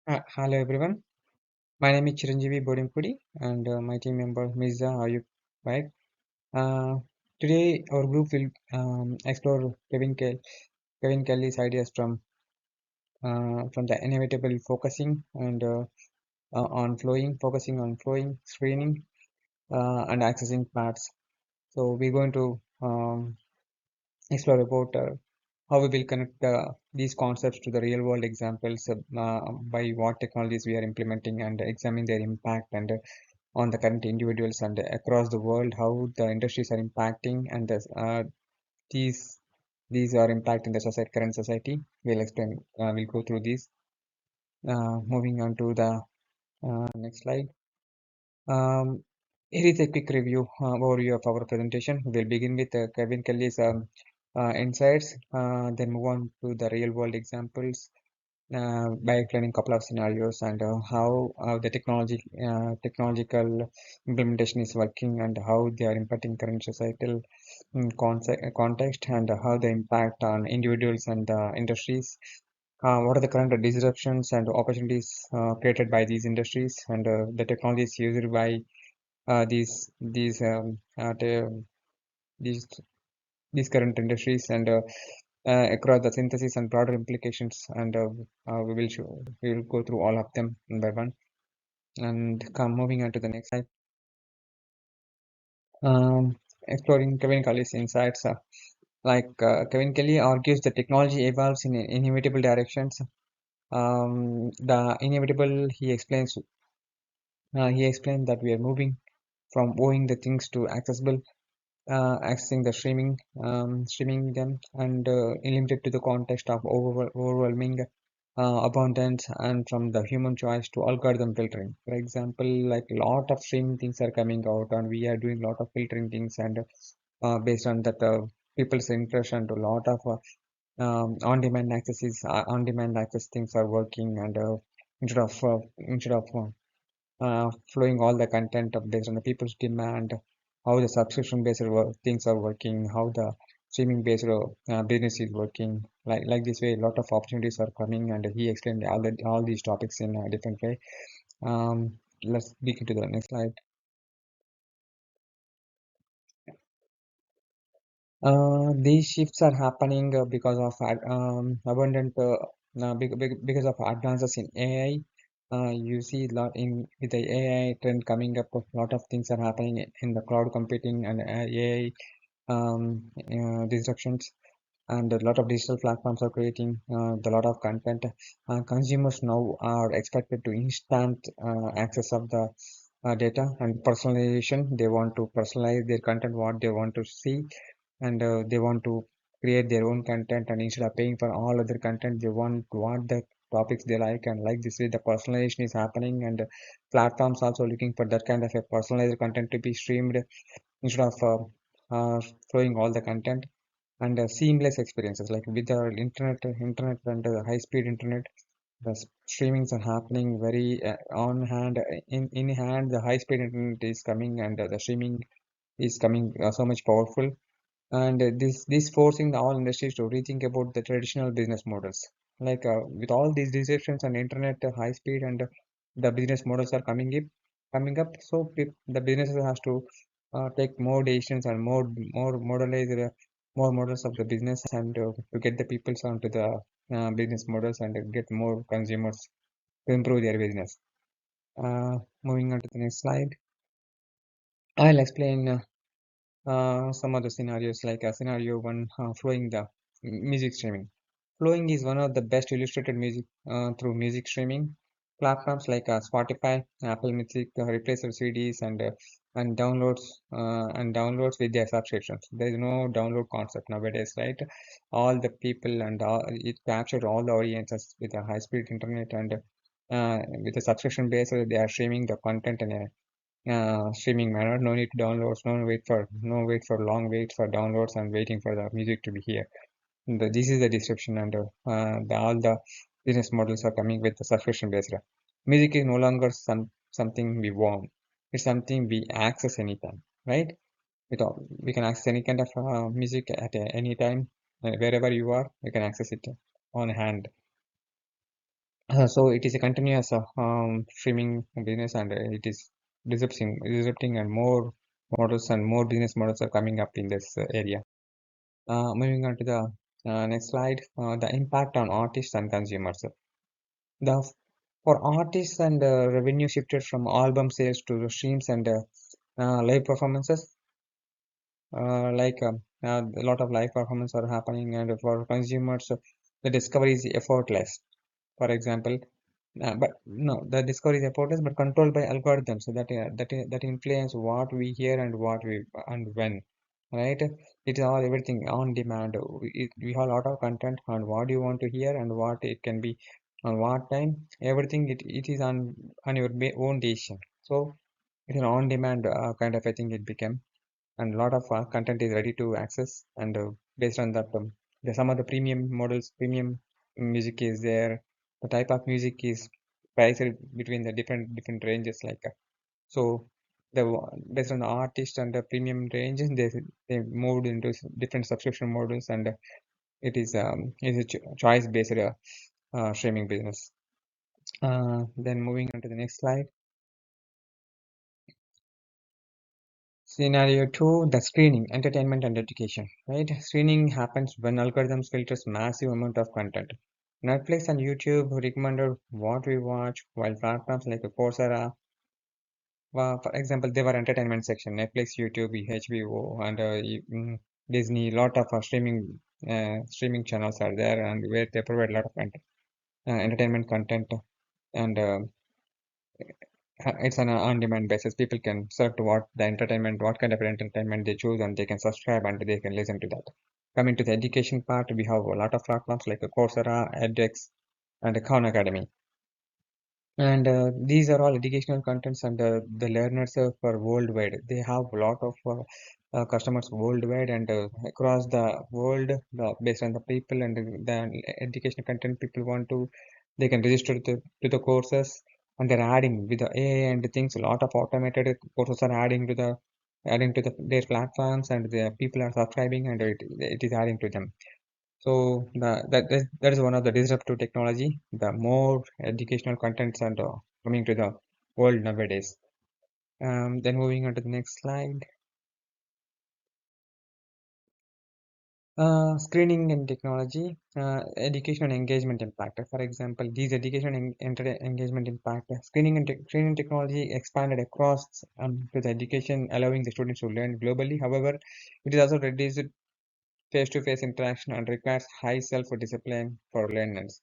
Hello everyone. My name is Chiranjeevi Bodimpudi and my team member Mirza Ayub Baik. Uh, Today our group will explore Kevin Kelly's ideas from the inevitable focusing and focusing on flowing, screening, and accessing parts. So we're going to explore about how we will connect these concepts to the real world examples by what technologies we are implementing and examine their impact and on the current individuals and across the world, how the industries are impacting and these these are impacting the society, current society. We'll explain. We'll go through these. Moving on to the next slide. Um, Here is a quick review overview of our presentation. We'll begin with Kevin Kelly's insights, then move on to the real world examples by explaining a couple of scenarios and how the technological implementation is working and how they are impacting current societal context and how the impact on individuals and industries. What are the current disruptions and opportunities created by these industries and the technologies used by these these current industries and across the synthesis and broader implications and we will go through all of them one by one and come moving on to the next slide. Exploring Kevin Kelly's insights. Kevin Kelly argues that technology evolves in inevitable directions. The inevitable he explained that we are moving from owning the things to accessing the streaming them and limited to the context of overwhelming abundance and from the human choice to algorithm filtering. For example, like a lot of streaming things are coming out and we are doing a lot of filtering things and based on that people's interest and a lot of on-demand access things are working and instead of flowing all the content based on the people's demand, how the subscription based things are working, how the streaming based business is working. Like this way, a lot of opportunities are coming, and he explained all these topics in a different way. Let's dig into the next slide. These shifts are happening because of because of advances in AI. You see a lot in with the AI trend coming up. A lot of things are happening in the cloud computing and AI disruptions, and a lot of digital platforms are creating a lot of content. Consumers now are expected to instant access of the data and personalization. They want to personalize their content, what they want to see and they want to create their own content and instead of paying for all other content they want the topics they like and like this way the personalization is happening and platforms also looking for that kind of a personalized content to be streamed instead of flowing all the content and seamless experiences like with the internet and high speed internet the streamings are happening very on hand in hand the high speed internet is coming and the streaming is coming so much powerful and this forcing the all industries to rethink about the traditional business models with all these disruptions and internet high speed and the business models are coming up so the businesses has to take more decisions and more modernized more models of the business and to get the people onto the business models and get more consumers to improve their business. Moving on to the next slide, I'll explain some other scenarios like scenario one, flowing the music streaming. Flowing is one of the best illustrated music through music streaming platforms like Spotify, Apple Music replace their CDs and downloads with their subscriptions. There is no download concept nowadays, right? All the people and it captured all the audiences with a high speed internet and with a subscription base, they are streaming the content in a streaming manner. No need to downloads. No wait for long wait for downloads and waiting for the music to be here. This is the description and all the business models are coming with the subscription based. Music is no longer something we want. It's something we access anytime, right? We can access any kind of music at any time, wherever you are, you can access it on hand. So it is a continuous streaming business, and it is disrupting, and more models and more business models are coming up in this area. Moving on to the next slide, the impact on artists and consumers. The For artists and revenue shifted from album sales to the streams and live performances. A lot of live performances are happening, and for consumers, the discovery is effortless. For example, but no, the discovery is effortless, but controlled by algorithms that influence what we hear and what we and when. Right? It is all everything on demand. We have a lot of content on what you want to hear and what it can be on what time. Everything it is on your own decision. So it's an on demand kind of a thing it became, and a lot of content is ready to access, and based on that, some of the premium models, premium music is there. The type of music is priced between the different ranges, so based on the artist and the premium ranges, they moved into different subscription models, and it is a choice based streaming business. Then moving on to the next slide. Scenario 2, the screening, entertainment and education, right? Screening happens when algorithms filters massive amount of content. Netflix and YouTube recommended what we watch, while platforms like Coursera, for example, they were entertainment section. Netflix, YouTube, HBO, and Disney, lot of streaming channels are there, and where they provide a lot of content, entertainment content, and it's on an on-demand basis. People can search what kind of entertainment they choose, and they can subscribe and they can listen to that. Coming to the education part, we have a lot of platforms like Coursera, edX, and Khan Academy. And these are all educational contents, and the learners for worldwide. They have a lot of customers worldwide, and across the world, based on the people and the educational content people want to, they can register to the courses, and they're adding with the AI and the things. A lot of automated courses are adding to their platforms, and the people are subscribing, and it is adding to them. So that is one of the disruptive technology. The more educational contents and coming to the world nowadays. Then moving on to the next slide. Screening and technology, education and engagement impact. For example, these education and engagement impact. Screening technology expanded across to the education, allowing the students to learn globally. However, it is also reduced face-to-face interaction and requires high self-discipline for learners.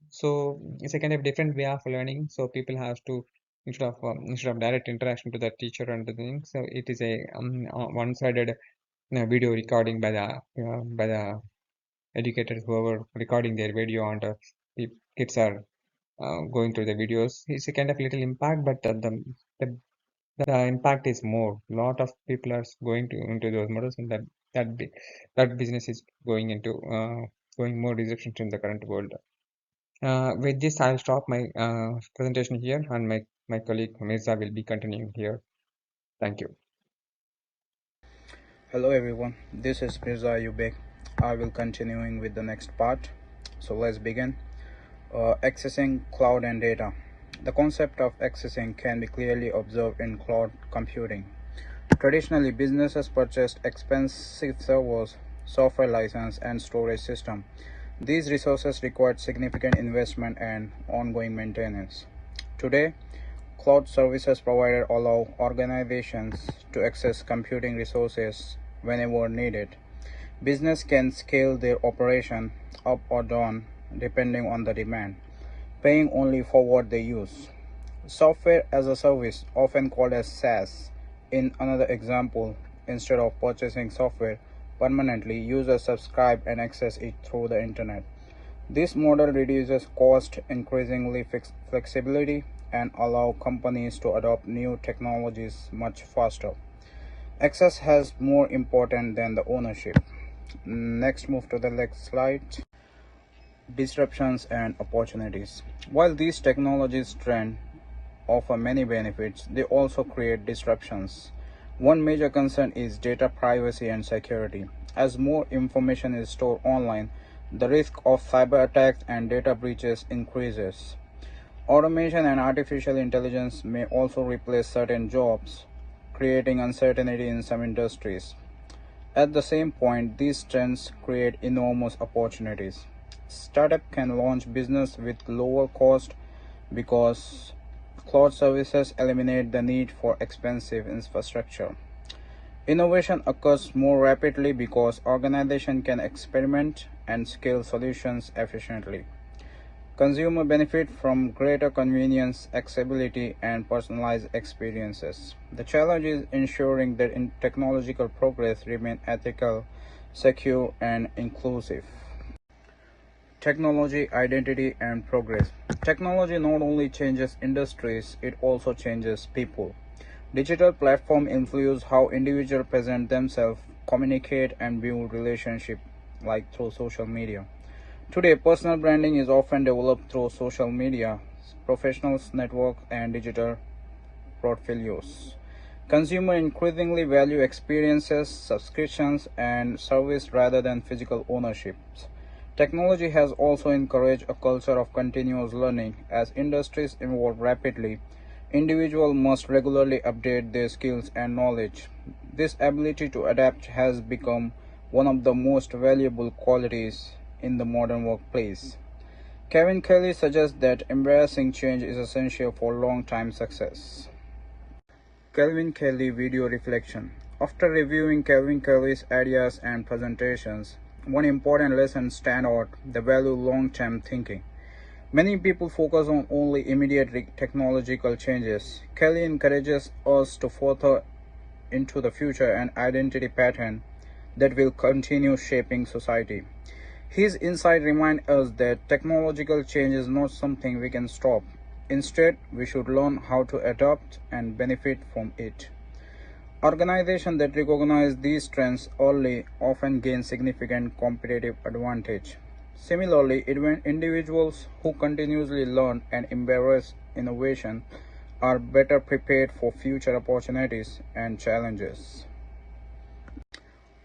So it's a kind of different way of learning. So people have to, instead of direct interaction to the teacher and the thing, so it is a one-sided video recording by the educators, whoever recording their video, and the kids are going through the videos. It's a kind of little impact, but the the impact is more. Lot of people are going to into those models, and that business is going more disruption in the current world. With this, I'll stop my presentation here, and my colleague Mirza will be continuing here. Thank you. Hello everyone, this is Mirza Ayubek. I will continuing with the next part. So let's begin. Accessing cloud and data. The concept of accessing can be clearly observed in cloud computing. Traditionally, businesses purchased expensive servers, software license, and storage system. These resources required significant investment and ongoing maintenance. Today, cloud services providers allow organizations to access computing resources whenever needed. Business can scale their operation up or down depending on the demand, paying only for what they use. Software as a service, often called as SaaS, in another example, instead of purchasing software permanently, users subscribe and access it through the internet. This model reduces cost, increasingly flexibility, and allow companies to adopt new technologies much faster. Access has more important than the ownership. Next, move to the next slide. Disruptions and opportunities. While these technologies trend offer many benefits, they also create disruptions. One major concern is data privacy and security. As more information is stored online, the risk of cyber attacks and data breaches increases. Automation and artificial intelligence may also replace certain jobs, creating uncertainty in some industries. At the same point, these trends create enormous opportunities. Startup can launch business with lower cost because cloud services eliminate the need for expensive infrastructure. Innovation occurs more rapidly because organizations can experiment and scale solutions efficiently. Consumers benefit from greater convenience, accessibility, and personalized experiences. The challenge is ensuring that technological progress remains ethical, secure, and inclusive. Technology, identity, and progress. Technology not only changes industries, it also changes people. Digital platforms influence how individuals present themselves, communicate, and build relationships, like through social media. Today, personal branding is often developed through social media, professional networks, and digital portfolios. Consumers increasingly value experiences, subscriptions, and service rather than physical ownership. Technology has also encouraged a culture of continuous learning. As industries evolve rapidly, individuals must regularly update their skills and knowledge. This ability to adapt has become one of the most valuable qualities in the modern workplace. Kevin Kelly suggests that embracing change is essential for long-term success. Kelvin Kelly Video Reflection. After reviewing Kelvin Kelly's ideas and presentations, one important lesson stands out: the value long-term thinking. Many people focus on only immediate technological changes. Kelly encourages us to further into the future and identity pattern that will continue shaping society. His insight reminds us that technological change is not something we can stop. Instead, we should learn how to adapt and benefit from it. Organizations that recognize these trends early often gain significant competitive advantage. Similarly, individuals who continuously learn and embrace innovation are better prepared for future opportunities and challenges.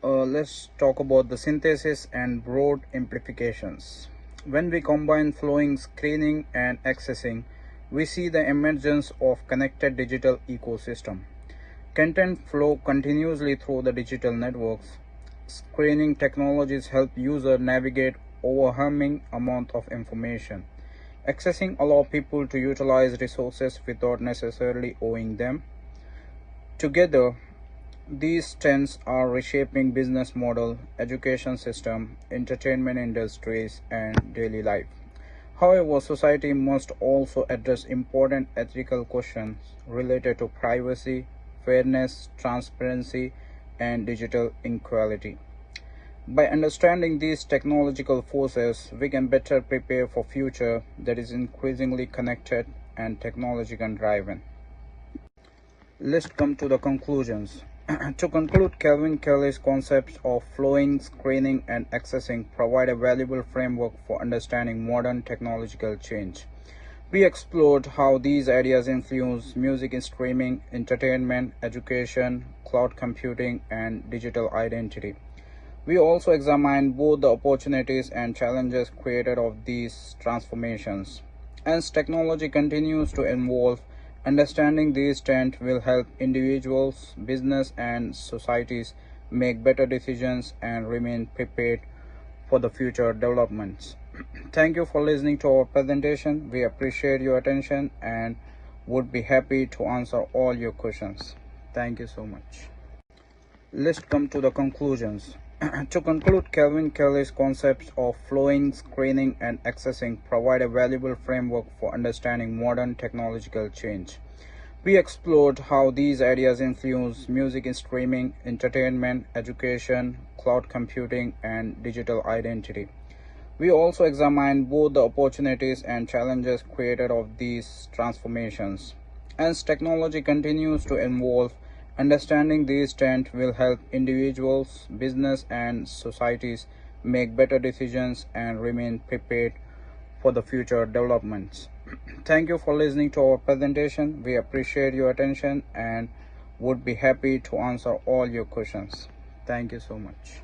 Let's talk about the synthesis and broad implications. When we combine flowing, screening, and accessing, we see the emergence of connected digital ecosystem. Content flow continuously through the digital networks. Screening technologies help users navigate overwhelming amount of information. Accessing allows people to utilize resources without necessarily owing them. Together, these trends are reshaping business model, education system, entertainment industries, and daily life. However, society must also address important ethical questions related to privacy, fairness, transparency, and digital equality. By understanding these technological forces, we can better prepare for future that is increasingly connected and technological driven. Let's come to the conclusions. To conclude, Calvin Kelly's concepts of flowing, screening, and accessing provide a valuable framework for understanding modern technological change. We explored how these ideas influence music streaming, entertainment, education, cloud computing, and digital identity. We also examined both the opportunities and challenges created of these transformations. As technology continues to evolve, understanding these trends will help individuals, business, and societies make better decisions and remain prepared for the future developments. Thank you for listening to our presentation. We appreciate your attention and would be happy to answer all your questions. Thank you so much. Let's come to the conclusions. To conclude, Calvin Kelly's concepts of flowing, screening, and accessing provide a valuable framework for understanding modern technological change. We explored how these ideas influence music streaming, entertainment, education, cloud computing, and digital identity. We also examined both the opportunities and challenges created of these transformations. As technology continues to evolve, understanding these trends will help individuals, business, and societies make better decisions and remain prepared for the future developments. Thank you for listening to our presentation. We appreciate your attention and would be happy to answer all your questions. Thank you so much.